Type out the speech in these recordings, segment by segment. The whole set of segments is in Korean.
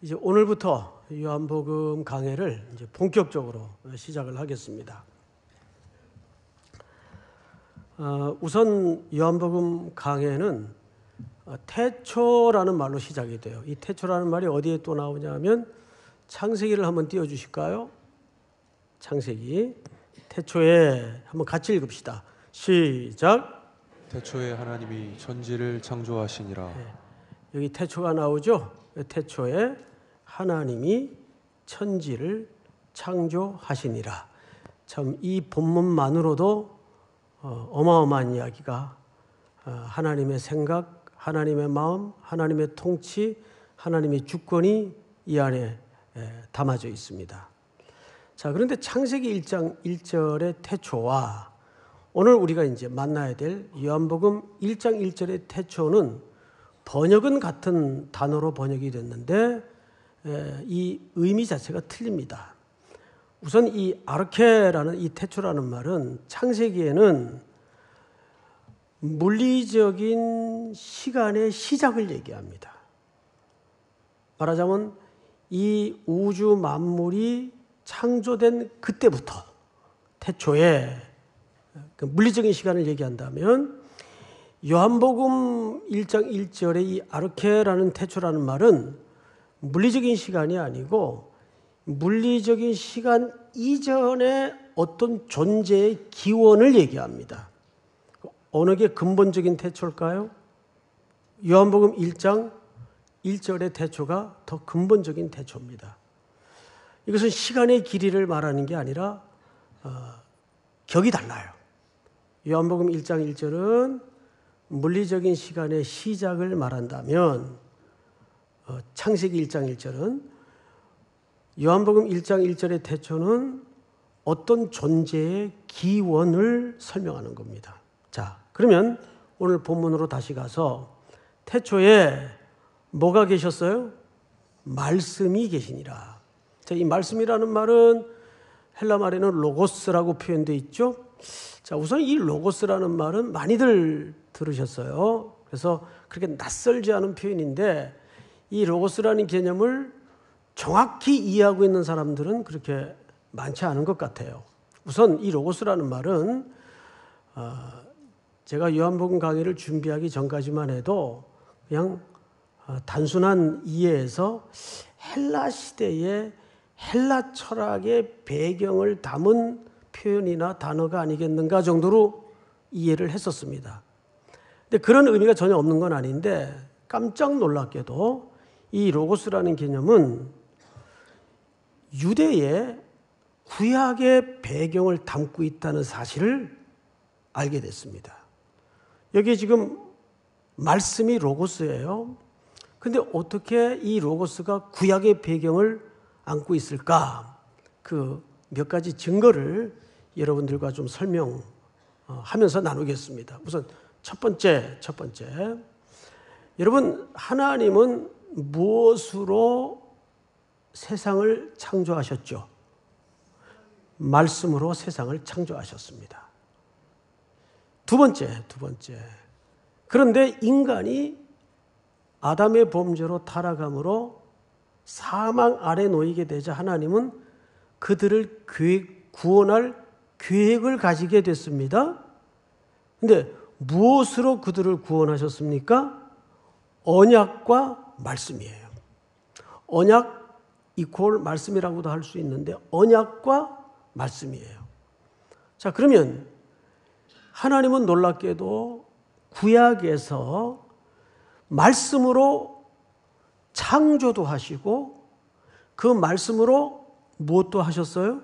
이제 오늘부터 요한복음 강해를 이제 본격적으로 시작을 하겠습니다. 우선 요한복음 강해는 태초라는 말로 시작이 돼요. 이 태초라는 말이 어디에 또 나오냐면 창세기를 한번 띄워주실까요? 창세기 태초에 한번 같이 읽읍시다. 시작. 태초에 하나님이 천지를 창조하시니라. 네, 여기 태초가 나오죠. 태초에 하나님이 천지를 창조하시니라. 참 이 본문만으로도 어마어마한 이야기가 하나님의 생각, 하나님의 마음, 하나님의 통치, 하나님의 주권이 이 안에 담아져 있습니다. 자, 그런데 창세기 1장 1절의 태초와 오늘 우리가 이제 만나야 될 요한복음 1장 1절의 태초는 번역은 같은 단어로 번역이 됐는데 이 의미 자체가 틀립니다. 우선 이 아르케라는 이 태초라는 말은 창세기에는 물리적인 시간의 시작을 얘기합니다. 말하자면 이 우주 만물이 창조된 그때부터 태초에 그 물리적인 시간을 얘기한다면 요한복음 1장 1절의 이 아르케라는 태초라는 말은 물리적인 시간이 아니고 물리적인 시간 이전의 어떤 존재의 기원을 얘기합니다. 어느 게 근본적인 태초일까요? 요한복음 1장 1절의 태초가 더 근본적인 태초입니다. 이것은 시간의 길이를 말하는 게 아니라 격이 달라요. 요한복음 1장 1절은 물리적인 시간의 시작을 말한다면 창세기 1장 1절은 요한복음 1장 1절의 태초는 어떤 존재의 기원을 설명하는 겁니다. 자, 그러면 오늘 본문으로 다시 가서 태초에 뭐가 계셨어요? 말씀이 계시니라. 자, 이 말씀이라는 말은 헬라 말에는 로고스라고 표현되어 있죠. 자, 우선 이 로고스라는 말은 많이들 들으셨어요. 그래서 그렇게 낯설지 않은 표현인데 이 로고스라는 개념을 정확히 이해하고 있는 사람들은 그렇게 많지 않은 것 같아요. 우선 이 로고스라는 말은 제가 요한복음 강의를 준비하기 전까지만 해도 그냥 단순한 이해에서 헬라 시대의 헬라 철학의 배경을 담은 표현이나 단어가 아니겠는가 정도로 이해를 했었습니다. 근데 그런 의미가 전혀 없는 건 아닌데 깜짝 놀랍게도 이 로고스라는 개념은 유대의 구약의 배경을 담고 있다는 사실을 알게 됐습니다. 여기 지금 말씀이 로고스예요. 근데 어떻게 이 로고스가 구약의 배경을 안고 있을까? 그 몇 가지 증거를 여러분들과 좀 설명하면서 나누겠습니다. 우선 첫 번째. 여러분, 하나님은 무엇으로 세상을 창조하셨죠? 말씀으로 세상을 창조하셨습니다. 두 번째. 그런데 인간이 아담의 범죄로 타락함으로 사망 아래 놓이게 되자 하나님은 그들을 구원할 계획을 가지게 됐습니다. 그런데 무엇으로 그들을 구원하셨습니까? 언약과 말씀이에요. 언약 이퀄 말씀이라고도 할 수 있는데 언약과 말씀이에요. 자, 그러면 하나님은 놀랍게도 구약에서 말씀으로 창조도 하시고 그 말씀으로 무엇도 하셨어요?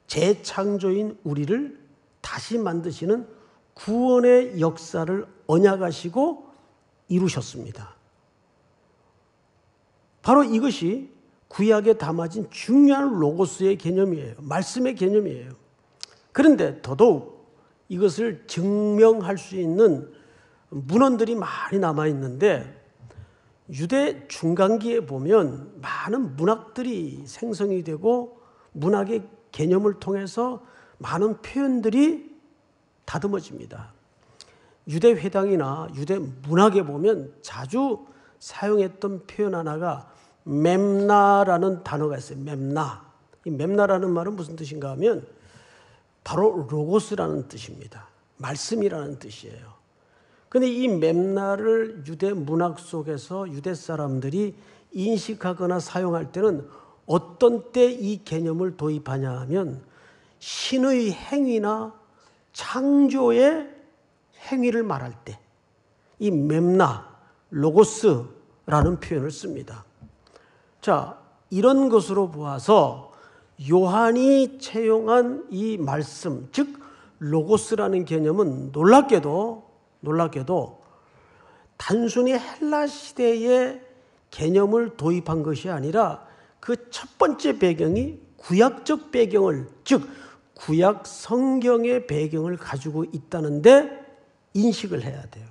재창조인 우리를 다시 만드시는 구원의 역사를 언약하시고 이루셨습니다. 바로 이것이 구약에 담아진 중요한 로고스의 개념이에요. 말씀의 개념이에요. 그런데 더더욱 이것을 증명할 수 있는 문헌들이 많이 남아있는데 유대 중간기에 보면 많은 문학들이 생성이 되고 문학의 개념을 통해서 많은 표현들이 다듬어집니다. 유대 회당이나 유대 문학에 보면 자주 사용했던 표현 하나가 mem나라는 단어가 있어요. mem나. 이 mem나라는 말은 무슨 뜻인가 하면 바로 로고스라는 뜻입니다. 말씀이라는 뜻이에요. 그런데 이 mem나를 유대 문학 속에서 유대 사람들이 인식하거나 사용할 때는 어떤 때 이 개념을 도입하냐 하면 신의 행위나 창조의 행위를 말할 때 이 mem나, 로고스라는 표현을 씁니다. 자, 이런 것으로 보아서 요한이 채용한 이 말씀, 즉 로고스라는 개념은 놀랍게도 단순히 헬라 시대의 개념을 도입한 것이 아니라 그 첫 번째 배경이 구약적 배경을, 즉 구약 성경의 배경을 가지고 있다는데 인식을 해야 돼요.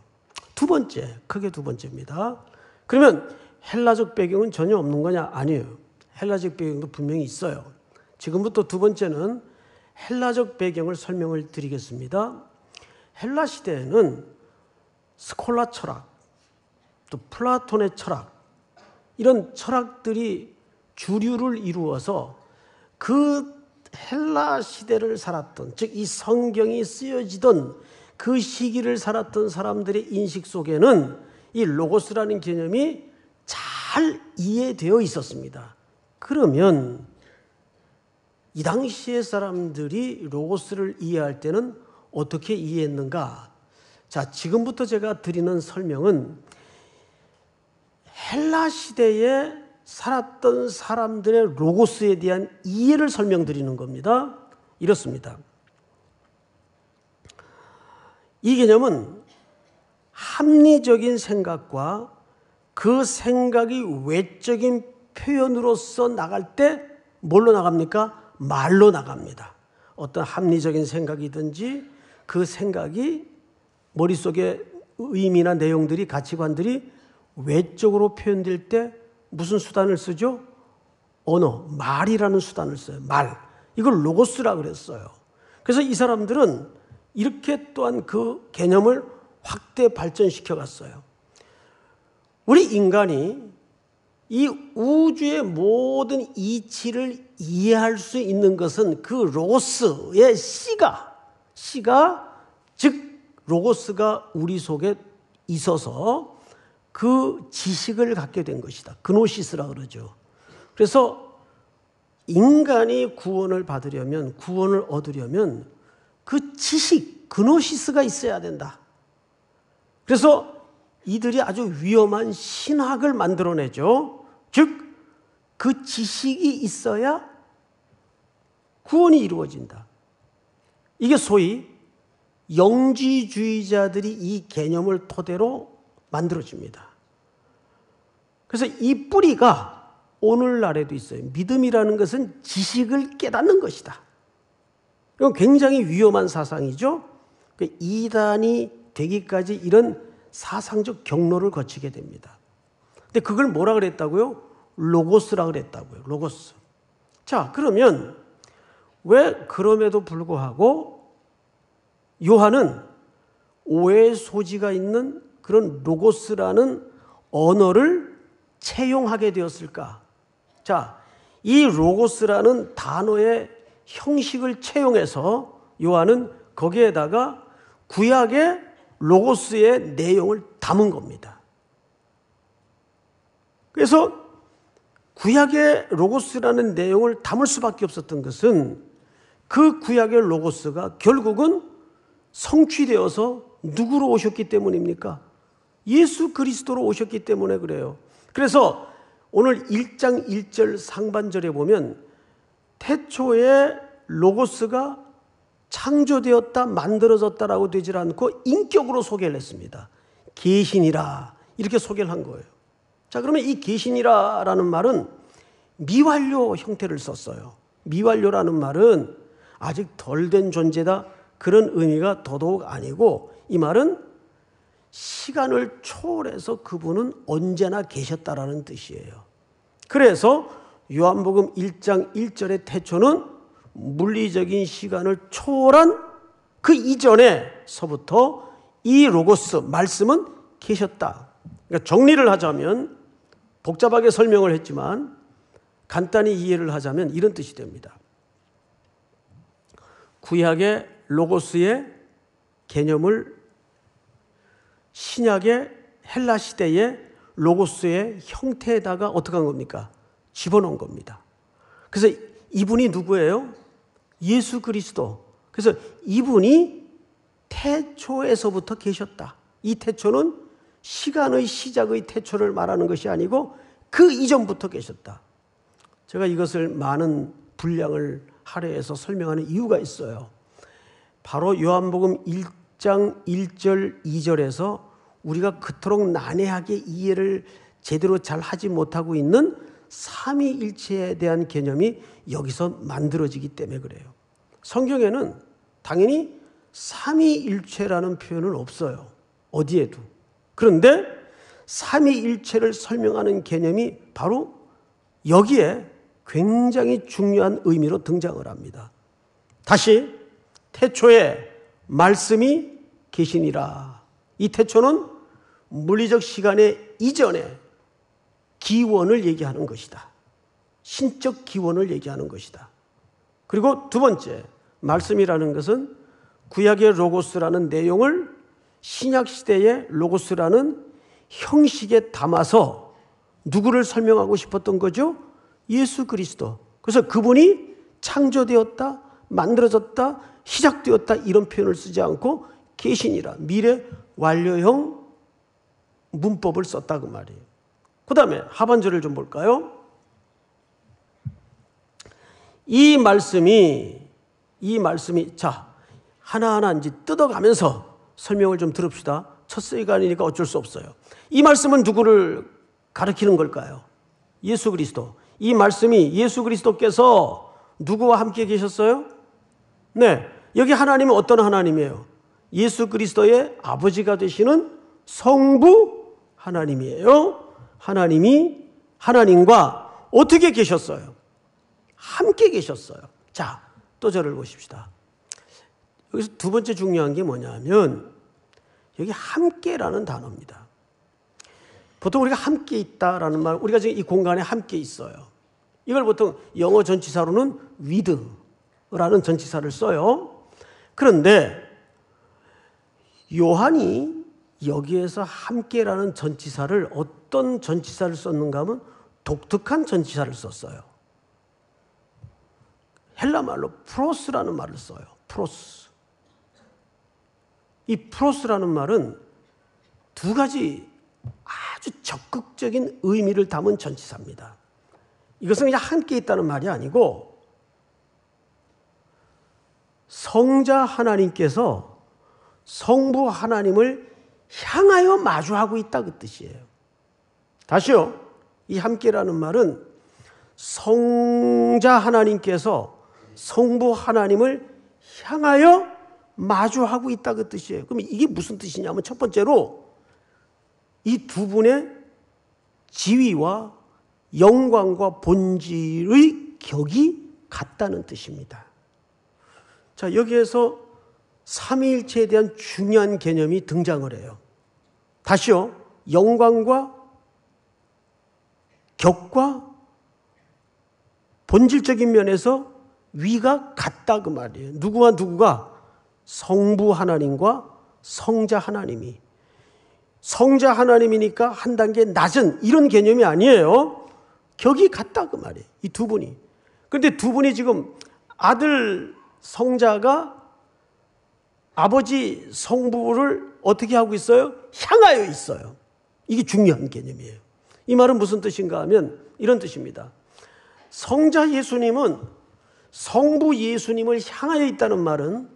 두 번째, 크게 두 번째입니다. 그러면 헬라적 배경은 전혀 없는 거냐? 아니에요. 헬라적 배경도 분명히 있어요. 지금부터 두 번째는 헬라적 배경을 설명을 드리겠습니다. 헬라 시대에는 스콜라 철학, 또 플라톤의 철학, 이런 철학들이 주류를 이루어서 그 헬라 시대를 살았던, 즉 이 성경이 쓰여지던 그 시기를 살았던 사람들의 인식 속에는 이 로고스라는 개념이 잘 이해되어 있었습니다. 그러면 이 당시의 사람들이 로고스를 이해할 때는 어떻게 이해했는가? 자, 지금부터 제가 드리는 설명은 헬라 시대에 살았던 사람들의 로고스에 대한 이해를 설명드리는 겁니다. 이렇습니다. 이 개념은 합리적인 생각과 그 생각이 외적인 표현으로서 나갈 때 뭘로 나갑니까? 말로 나갑니다. 어떤 합리적인 생각이든지 그 생각이 머릿속에 의미나 내용들이, 가치관들이 외적으로 표현될 때 무슨 수단을 쓰죠? 언어, 말이라는 수단을 써요. 말. 이걸 로고스라 그랬어요. 그래서 이 사람들은 이렇게 또한 그 개념을 확대 발전시켜 갔어요. 우리 인간이 이 우주의 모든 이치를 이해할 수 있는 것은 그 로고스의 씨가 즉 로고스가 우리 속에 있어서 그 지식을 갖게 된 것이다. 그노시스라 그러죠. 그래서 인간이 구원을 받으려면, 구원을 얻으려면 그 지식, 그노시스가 있어야 된다. 그래서 이들이 아주 위험한 신학을 만들어내죠. 즉 그 지식이 있어야 구원이 이루어진다. 이게 소위 영지주의자들이 이 개념을 토대로 만들어집니다. 그래서 이 뿌리가 오늘날에도 있어요. 믿음이라는 것은 지식을 깨닫는 것이다. 이건 굉장히 위험한 사상이죠. 이단이 되기까지 이런 사상적 경로를 거치게 됩니다. 근데 그걸 뭐라 그랬다고요? 로고스라 그랬다고요. 로고스. 자, 그러면 왜 그럼에도 불구하고 요한은 오해의 소지가 있는 그런 로고스라는 언어를 채용하게 되었을까? 자, 이 로고스라는 단어의 형식을 채용해서 요한은 거기에다가 구약의 로고스의 내용을 담은 겁니다. 그래서 구약의 로고스라는 내용을 담을 수밖에 없었던 것은 그 구약의 로고스가 결국은 성취되어서 누구로 오셨기 때문입니까? 예수 그리스도로 오셨기 때문에 그래요. 그래서 오늘 1장 1절 상반절에 보면 태초에 로고스가 창조되었다, 만들어졌다라고 되질 않고 인격으로 소개를 했습니다. 계시니라 이렇게 소개를 한 거예요. 자, 그러면 이 계시니라라는 말은 미완료 형태를 썼어요. 미완료라는 말은 아직 덜 된 존재다, 그런 의미가 더더욱 아니고, 이 말은 시간을 초월해서 그분은 언제나 계셨다라는 뜻이에요. 그래서 요한복음 1장 1절의 태초는 물리적인 시간을 초월한 그 이전에서부터 이 로고스, 말씀은 계셨다. 그러니까 정리를 하자면 복잡하게 설명을 했지만 간단히 이해를 하자면 이런 뜻이 됩니다. 구약의 로고스의 개념을 신약의 헬라 시대의 로고스의 형태에다가 어떻게 한 겁니까? 집어넣은 겁니다. 그래서 이분이 누구예요? 예수 그리스도. 그래서 이분이 태초에서부터 계셨다. 이 태초는 시간의 시작의 태초를 말하는 것이 아니고 그 이전부터 계셨다. 제가 이것을 많은 분량을 할애해서 설명하는 이유가 있어요. 바로 요한복음 1장 1절 2절에서 우리가 그토록 난해하게 이해를 제대로 잘 하지 못하고 있는 삼위일체에 대한 개념이 여기서 만들어지기 때문에 그래요. 성경에는 당연히 삼위일체라는 표현은 없어요. 어디에도. 그런데 삼위일체를 설명하는 개념이 바로 여기에 굉장히 중요한 의미로 등장을 합니다. 다시 태초에 말씀이 계시니라. 이 태초는 물리적 시간의 이전에 기원을 얘기하는 것이다. 신적 기원을 얘기하는 것이다. 그리고 두 번째, 말씀이라는 것은 구약의 로고스라는 내용을 신약 시대의 로고스라는 형식에 담아서 누구를 설명하고 싶었던 거죠? 예수 그리스도. 그래서 그분이 창조되었다, 만들어졌다, 시작되었다 이런 표현을 쓰지 않고 계시니라. 미래 완료형 문법을 썼다 그 말이에요. 그 다음에 하반절을 좀 볼까요? 이 말씀이 자 하나하나 이제 뜯어가면서 설명을 좀 들읍시다. 첫 시간이니까 어쩔 수 없어요. 이 말씀은 누구를 가리키는 걸까요? 예수 그리스도. 이 말씀이 예수 그리스도께서 누구와 함께 계셨어요? 네, 여기 하나님은 어떤 하나님이에요? 예수 그리스도의 아버지가 되시는 성부 하나님이에요. 하나님이 하나님과 어떻게 계셨어요? 함께 계셨어요. 자, 또 저를 보십시다. 여기서 두 번째 중요한 게 뭐냐면 여기 함께라는 단어입니다. 보통 우리가 함께 있다라는 말, 우리가 지금 이 공간에 함께 있어요. 이걸 보통 영어 전치사로는 with라는 전치사를 써요. 그런데 요한이 여기에서 함께라는 전치사를 어떤 전치사를 썼는가 하면 독특한 전치사를 썼어요. 헬라 말로 프로스라는 말을 써요. 프로스. 이 프로스라는 말은 두 가지 아주 적극적인 의미를 담은 전치사입니다. 이것은 그냥 함께 있다는 말이 아니고 성자 하나님께서 성부 하나님을 향하여 마주하고 있다 그 뜻이에요. 다시요. 이 함께라는 말은 성자 하나님께서 성부 하나님을 향하여 마주하고 있다 그 뜻이에요. 그럼 이게 무슨 뜻이냐면 첫 번째로 이 두 분의 지위와 영광과 본질의 격이 같다는 뜻입니다. 자, 여기에서 삼위일체에 대한 중요한 개념이 등장을 해요. 다시요. 영광과 격과 본질적인 면에서 위가 같다 그 말이에요. 누구와 누구가? 성부 하나님과 성자 하나님이. 성자 하나님이니까 한 단계 낮은 이런 개념이 아니에요. 격이 같다 그 말이에요. 이 두 분이. 그런데 두 분이 지금 아들 성자가 아버지 성부를 어떻게 하고 있어요? 향하여 있어요. 이게 중요한 개념이에요. 이 말은 무슨 뜻인가 하면 이런 뜻입니다. 성자 예수님은 성부 예수님을 향하여 있다는 말은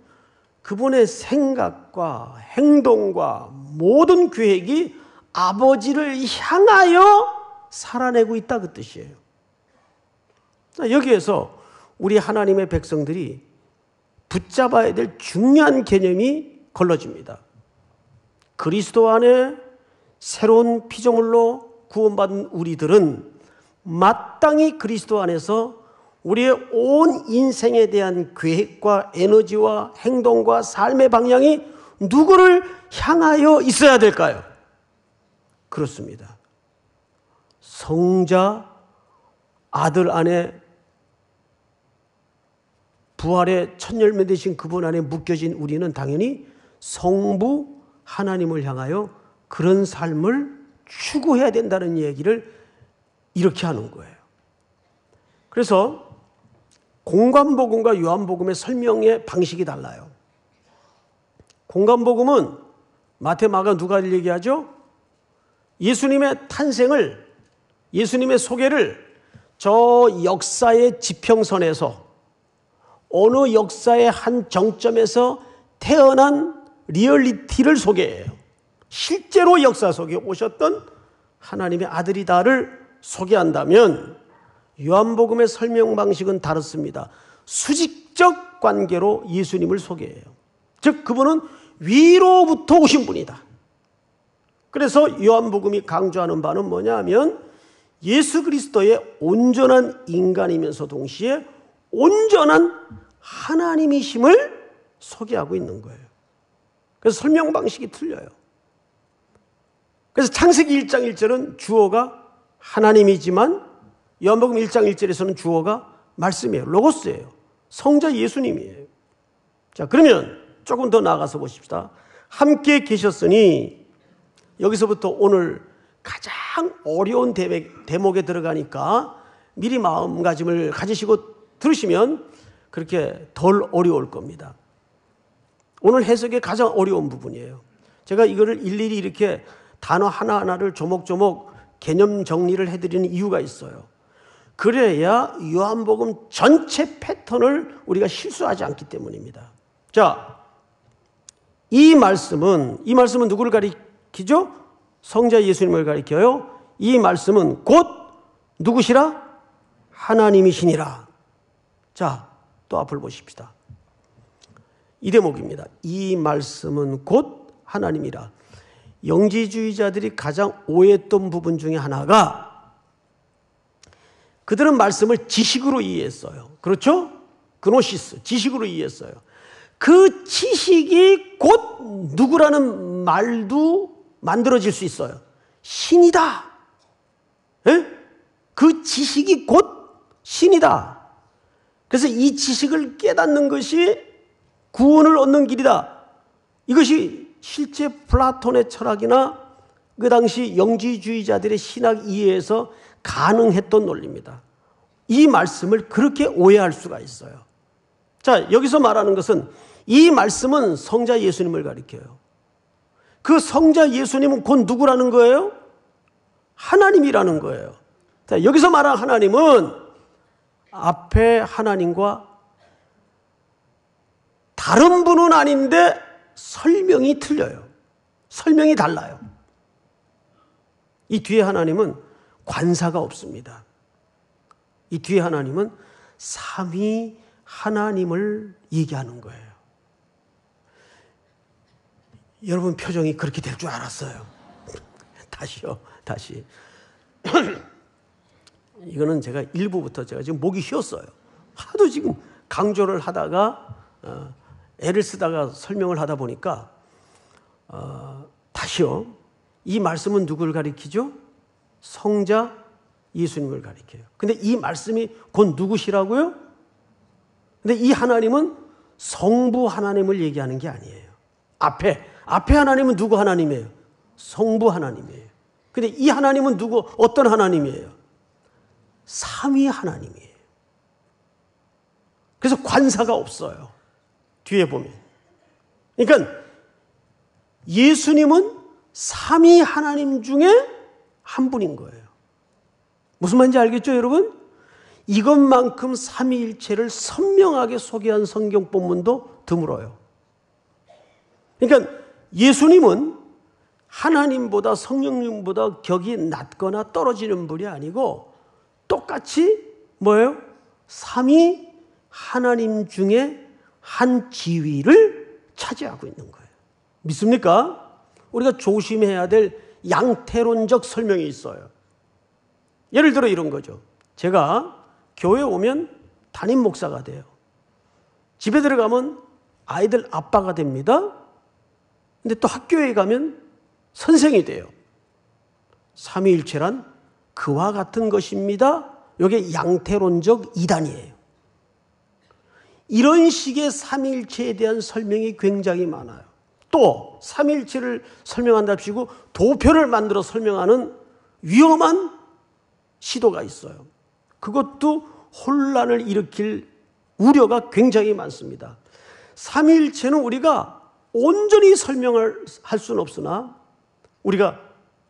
그분의 생각과 행동과 모든 계획이 아버지를 향하여 살아내고 있다 그 뜻이에요. 여기에서 우리 하나님의 백성들이 붙잡아야 될 중요한 개념이 걸러집니다. 그리스도 안에 새로운 피조물로 구원받은 우리들은 마땅히 그리스도 안에서 우리의 온 인생에 대한 계획과 에너지와 행동과 삶의 방향이 누구를 향하여 있어야 될까요? 그렇습니다. 성자, 아들 안에 부활의 첫 열매 되신 그분 안에 묶여진 우리는 당연히 성부 하나님을 향하여 그런 삶을 추구해야 된다는 얘기를 이렇게 하는 거예요. 그래서 공관복음과 요한복음의 설명의 방식이 달라요. 공관복음은 마태, 마가, 누가를 얘기하죠. 예수님의 탄생을, 예수님의 소개를 저 역사의 지평선에서 어느 역사의 한 정점에서 태어난 리얼리티를 소개해요. 실제로 역사 속에 오셨던 하나님의 아들이다를 소개한다면 요한복음의 설명 방식은 다릅니다. 수직적 관계로 예수님을 소개해요. 즉 그분은 위로부터 오신 분이다. 그래서 요한복음이 강조하는 바는 뭐냐 하면 예수 그리스도의 온전한 인간이면서 동시에 온전한 하나님이심을 소개하고 있는 거예요. 그래서 설명 방식이 틀려요. 그래서 창세기 1장 1절은 주어가 하나님이지만 요한복음 1장 1절에서는 주어가 말씀이에요. 로고스예요. 성자 예수님이에요. 자, 그러면 조금 더 나아가서 보십시다. 함께 계셨으니 여기서부터 오늘 가장 어려운 대목에 들어가니까 미리 마음가짐을 가지시고 들으시면 그렇게 덜 어려울 겁니다. 오늘 해석의 가장 어려운 부분이에요. 제가 이거를 일일이 이렇게 단어 하나하나를 조목조목 개념 정리를 해드리는 이유가 있어요. 그래야 요한복음 전체 패턴을 우리가 실수하지 않기 때문입니다. 자, 이 말씀은 누구를 가리키죠? 성자 예수님을 가리켜요. 이 말씀은 곧 누구시라? 하나님이시니라. 자, 또 앞을 보십시다. 이 대목입니다. 이 말씀은 곧 하나님이라. 영지주의자들이 가장 오해했던 부분 중에 하나가 그들은 말씀을 지식으로 이해했어요. 그렇죠? 그노시스, 지식으로 이해했어요. 그 지식이 곧 누구라는 말도 만들어질 수 있어요. 신이다. 에? 그 지식이 곧 신이다. 그래서 이 지식을 깨닫는 것이 구원을 얻는 길이다. 이것이 실제 플라톤의 철학이나 그 당시 영지주의자들의 신학 이해에서 가능했던 논리입니다. 이 말씀을 그렇게 오해할 수가 있어요. 자, 여기서 말하는 것은 이 말씀은 성자 예수님을 가리켜요. 그 성자 예수님은 곧 누구라는 거예요? 하나님이라는 거예요. 자, 여기서 말하는 하나님은 앞에 하나님과 다른 분은 아닌데 설명이 틀려요. 설명이 달라요. 이 뒤에 하나님은 관사가 없습니다. 이 뒤에 하나님은 삼위 하나님을 얘기하는 거예요. 여러분 표정이 그렇게 될 줄 알았어요. 다시. 이거는 제가 일부부터 제가 지금 목이 쉬었어요. 하도 지금 강조를 하다가 애를 쓰다가 설명을 하다 보니까 다시요. 이 말씀은 누구를 가리키죠? 성자 예수님을 가리켜요. 근데 이 말씀이 곧 누구시라고요? 근데 이 하나님은 성부 하나님을 얘기하는 게 아니에요. 앞에 하나님은 누구 하나님이에요? 성부 하나님이에요. 근데 이 하나님은 어떤 하나님이에요? 삼위 하나님이에요. 그래서 관사가 없어요. 뒤에 보면. 그러니까 예수님은 삼위 하나님 중에 한 분인 거예요. 무슨 말인지 알겠죠, 여러분? 이것만큼 삼위일체를 선명하게 소개한 성경 본문도 드물어요. 그러니까 예수님은 하나님보다 성령님보다 격이 낮거나 떨어지는 분이 아니고 똑같이 뭐예요? 삼위 하나님 중에 한 지위를 차지하고 있는 거예요. 믿습니까? 우리가 조심해야 될 양태론적 설명이 있어요. 예를 들어 이런 거죠. 제가 교회 오면 담임 목사가 돼요. 집에 들어가면 아이들 아빠가 됩니다. 근데 또 학교에 가면 선생이 돼요. 삼위일체란 그와 같은 것입니다. 이게 양태론적 이단이에요. 이런 식의 삼위일체에 대한 설명이 굉장히 많아요. 또 삼위일체를 설명한답시고 도표를 만들어 설명하는 위험한 시도가 있어요. 그것도 혼란을 일으킬 우려가 굉장히 많습니다. 삼위일체는 우리가 온전히 설명을 할 수는 없으나 우리가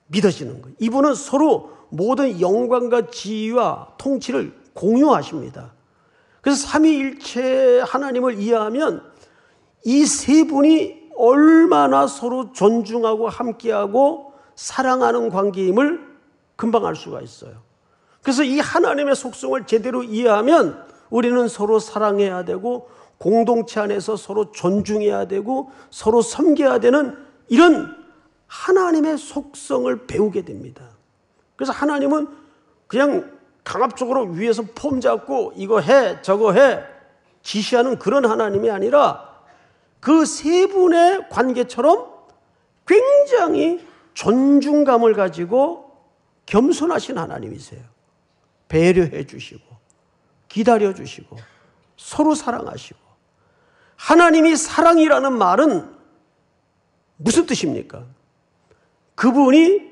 믿어지는 거예요. 이분은 서로 모든 영광과 지위와 통치를 공유하십니다. 그래서 삼위일체 하나님을 이해하면 이 세 분이 얼마나 서로 존중하고 함께하고 사랑하는 관계임을 금방 알 수가 있어요. 그래서 이 하나님의 속성을 제대로 이해하면 우리는 서로 사랑해야 되고 공동체 안에서 서로 존중해야 되고 서로 섬겨야 되는 이런 하나님의 속성을 배우게 됩니다. 그래서 하나님은 그냥 강압적으로 위에서 폼 잡고 이거 해 저거 해 지시하는 그런 하나님이 아니라 그 세 분의 관계처럼 굉장히 존중감을 가지고 겸손하신 하나님이세요. 배려해 주시고 기다려 주시고 서로 사랑하시고. 하나님이 사랑이라는 말은 무슨 뜻입니까? 그분이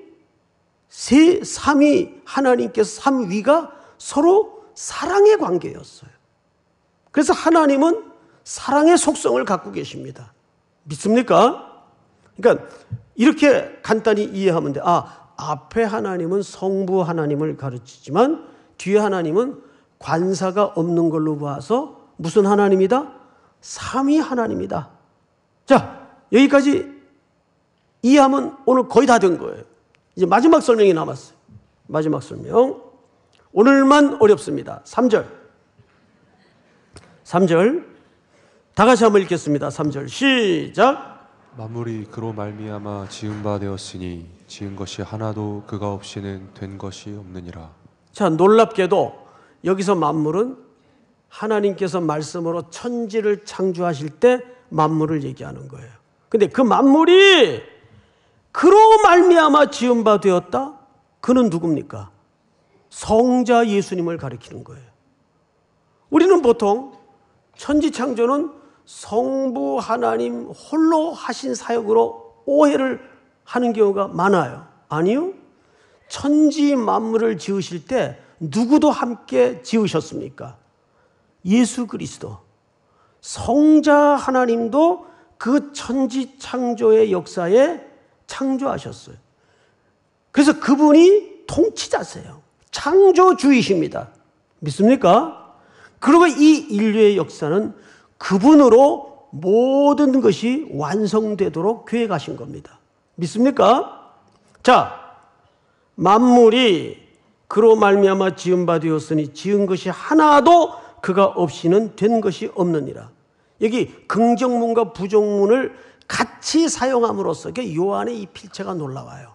삼위 하나님께서 삼위가 서로 사랑의 관계였어요. 그래서 하나님은 사랑의 속성을 갖고 계십니다. 믿습니까? 그러니까 이렇게 간단히 이해하면 돼. 앞에 하나님은 성부 하나님을 가르치지만 뒤에 하나님은 관사가 없는 걸로 봐서 무슨 하나님이다? 삼위 하나님이다. 자, 여기까지 이해하면 오늘 거의 다 된 거예요. 이제 마지막 설명이 남았어요. 마지막 설명. 오늘만 어렵습니다. 3절. 3절. 다 같이 한번 읽겠습니다. 3절 시작. 만물이 그로 말미암아 지은 바 되었으니 지은 것이 하나도 그가 없이는 된 것이 없느니라. 자, 놀랍게도 여기서 만물은 하나님께서 말씀으로 천지를 창조하실 때 만물을 얘기하는 거예요. 근데 그 만물이 그로 말미암아 지은 바 되었다? 그는 누굽니까? 성자 예수님을 가리키는 거예요. 우리는 보통 천지 창조는 성부 하나님 홀로 하신 사역으로 오해를 하는 경우가 많아요. 아니요. 천지 만물을 지으실 때 누구도 함께 지으셨습니까? 예수 그리스도. 성자 하나님도 그 천지 창조의 역사에 창조하셨어요. 그래서 그분이 통치자세요. 창조주이십니다. 믿습니까? 그리고 이 인류의 역사는 그분으로 모든 것이 완성되도록 계획하신 겁니다. 믿습니까? 자, 만물이 그로 말미암아 지은 바 되었으니 지은 것이 하나도 그가 없이는 된 것이 없느니라. 여기 긍정문과 부정문을 같이 사용함으로써 요한의 이 필체가 놀라워요.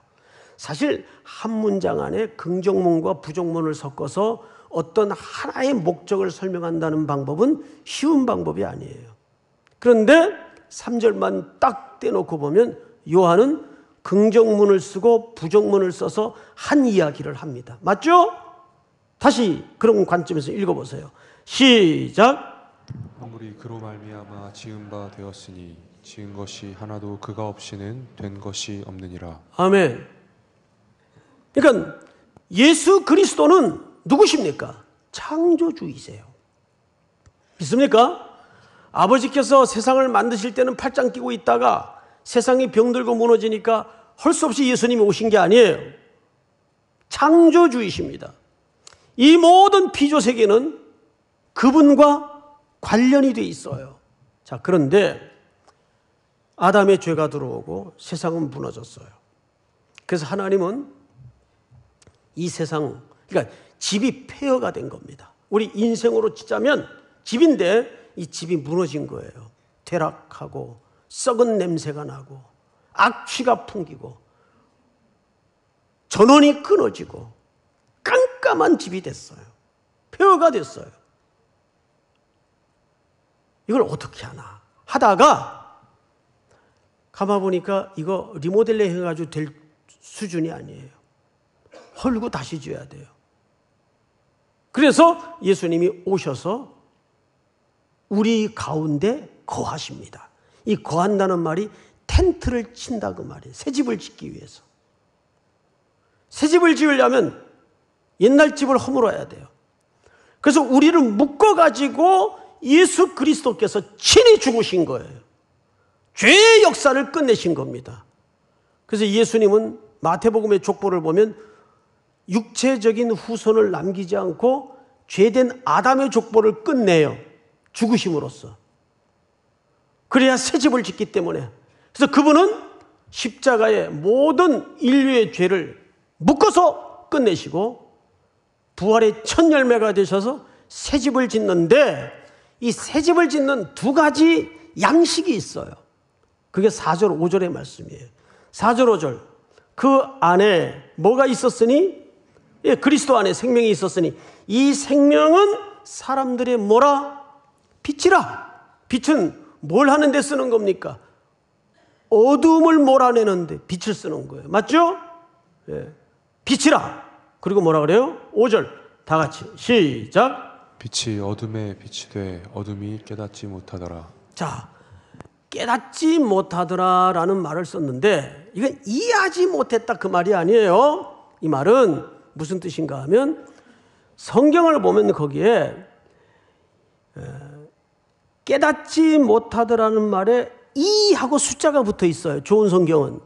사실 한 문장 안에 긍정문과 부정문을 섞어서 어떤 하나의 목적을 설명한다는 방법은 쉬운 방법이 아니에요. 그런데 3절만 딱 떼놓고 보면 요한은 긍정문을 쓰고 부정문을 써서 한 이야기를 합니다. 맞죠? 다시 그런 관점에서 읽어보세요. 시작. 만물이 그로 말미암아 지은 바 되었으니 지은 것이 하나도 그가 없이는 된 것이 없느니라. 아멘. 그러니까 예수 그리스도는 누구십니까? 창조주이세요. 믿습니까? 아버지께서 세상을 만드실 때는 팔짱 끼고 있다가 세상이 병들고 무너지니까 할 수 없이 예수님이 오신 게 아니에요. 창조주이십니다. 이 모든 피조 세계는 그분과 관련이 돼 있어요. 자, 그런데 아담의 죄가 들어오고 세상은 무너졌어요. 그래서 하나님은 이 세상, 그러니까 집이 폐허가 된 겁니다. 우리 인생으로 치자면 집인데 이 집이 무너진 거예요. 퇴락하고 썩은 냄새가 나고 악취가 풍기고 전원이 끊어지고 깜깜한 집이 됐어요. 폐허가 됐어요. 이걸 어떻게 하나 하다가 가만 보니까 이거 리모델링 해가지고 될 수준이 아니에요. 헐고 다시 지어야 돼요. 그래서 예수님이 오셔서 우리 가운데 거하십니다. 이 거한다는 말이 텐트를 친다 그 말이에요. 새 집을 짓기 위해서. 새 집을 지으려면 옛날 집을 허물어야 돼요. 그래서 우리를 묶어가지고 예수 그리스도께서 친히 죽으신 거예요. 죄의 역사를 끝내신 겁니다. 그래서 예수님은 마태복음의 족보를 보면 육체적인 후손을 남기지 않고 죄된 아담의 족보를 끝내요. 죽으심으로써. 그래야 새 집을 짓기 때문에. 그래서 그분은 십자가에 모든 인류의 죄를 묶어서 끝내시고 부활의 첫 열매가 되셔서 새 집을 짓는데, 이 새 집을 짓는 두 가지 양식이 있어요. 그게 4절 5절의 말씀이에요. 4절 5절. 그 안에 뭐가 있었으니? 예, 그리스도 안에 생명이 있었으니 이 생명은 사람들의 뭐라? 빛이라. 빛은 뭘 하는 데 쓰는 겁니까? 어둠을 몰아내는데 빛을 쓰는 거예요. 맞죠? 예. 빛이라. 그리고 뭐라 그래요? 5절 다 같이 시작. 빛이 어둠에 빛이 돼 어둠이 깨닫지 못하더라. 자, 깨닫지 못하더라라는 말을 썼는데 이건 이해하지 못했다 그 말이 아니에요. 이 말은 무슨 뜻인가 하면 성경을 보면 거기에 깨닫지 못하더라는 말에 이 하고 숫자가 붙어 있어요. 좋은 성경은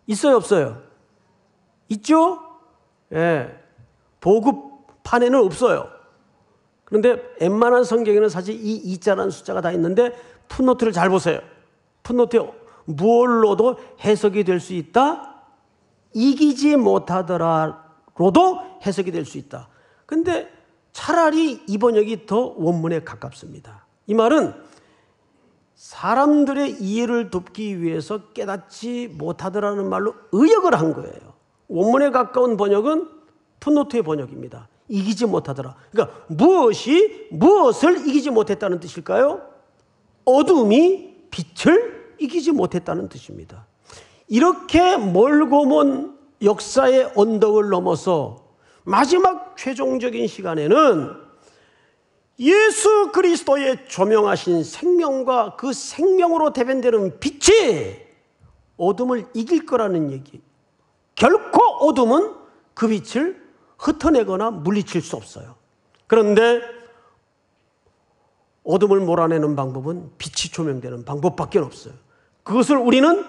있어요 없어요? 있죠? 예, 보급판에는 없어요. 그런데 웬만한 성경에는 사실 이 이자라는 숫자가 다 있는데 풋노트를 잘 보세요. 풋노트에 무엇로도 해석이 될 수 있다. 이기지 못하더라로도 해석이 될 수 있다. 근데 차라리 이 번역이 더 원문에 가깝습니다. 이 말은 사람들의 이해를 돕기 위해서 깨닫지 못하더라는 말로 의역을 한 거예요. 원문에 가까운 번역은 풋노트의 번역입니다. 이기지 못하더라. 그러니까 무엇을 이기지 못했다는 뜻일까요? 어둠이 빛을 이기지 못했다는 뜻입니다. 이렇게 멀고 먼 역사의 언덕을 넘어서 마지막 최종적인 시간에는 예수 그리스도의 조명하신 생명과 그 생명으로 대변되는 빛이 어둠을 이길 거라는 얘기. 결코 어둠은 그 빛을 흩어내거나 물리칠 수 없어요. 그런데 어둠을 몰아내는 방법은 빛이 조명되는 방법밖에 없어요. 그것을 우리는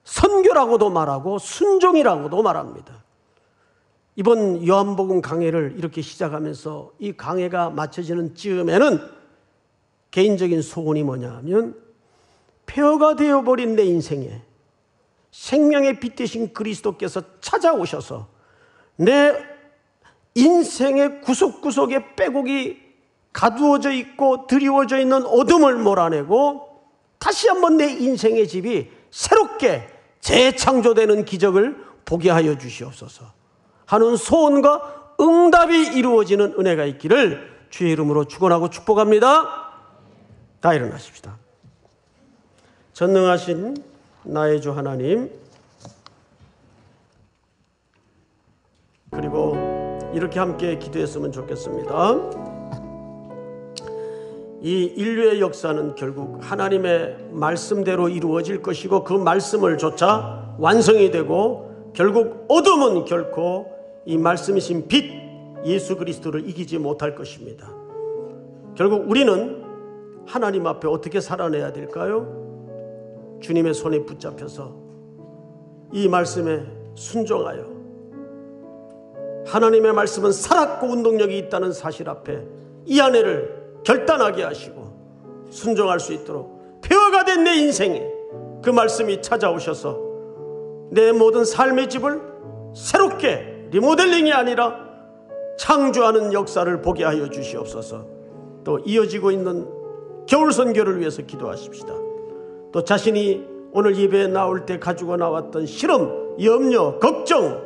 선교라고도 말하고 순종이라고도 말합니다. 이번 요한복음 강해를 이렇게 시작하면서 이 강해가 마쳐지는 즈음에는 개인적인 소원이 뭐냐면 폐허가 되어버린 내 인생에 생명의 빛 되신 그리스도께서 찾아오셔서 내 인생의 구석구석에 빼곡이 가두어져 있고 드리워져 있는 어둠을 몰아내고 다시 한번 내 인생의 집이 새롭게 재창조되는 기적을 보게 하여 주시옵소서 하는 소원과 응답이 이루어지는 은혜가 있기를 주의 이름으로 축원하고 축복합니다. 다 일어나십시다. 전능하신 나의 주 하나님, 그리고 이렇게 함께 기도했으면 좋겠습니다. 이 인류의 역사는 결국 하나님의 말씀대로 이루어질 것이고 그 말씀을 좇아 완성이 되고 결국 어둠은 결코 이 말씀이신 빛 예수 그리스도를 이기지 못할 것입니다. 결국 우리는 하나님 앞에 어떻게 살아내야 될까요? 주님의 손에 붙잡혀서 이 말씀에 순종하여 하나님의 말씀은 살았고 운동력이 있다는 사실 앞에 이 아내를 결단하게 하시고 순종할 수 있도록 폐허가 된 내 인생에 그 말씀이 찾아오셔서 내 모든 삶의 집을 새롭게 리모델링이 아니라 창조하는 역사를 보게 하여 주시옵소서. 또 이어지고 있는 겨울 선교를 위해서 기도하십시다. 또 자신이 오늘 예배에 나올 때 가지고 나왔던 시름, 염려, 걱정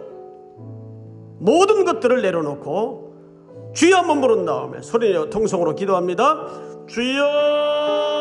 모든 것들을 내려놓고 주여 한번 부른 다음에 소리내어 통성으로 기도합니다. 주여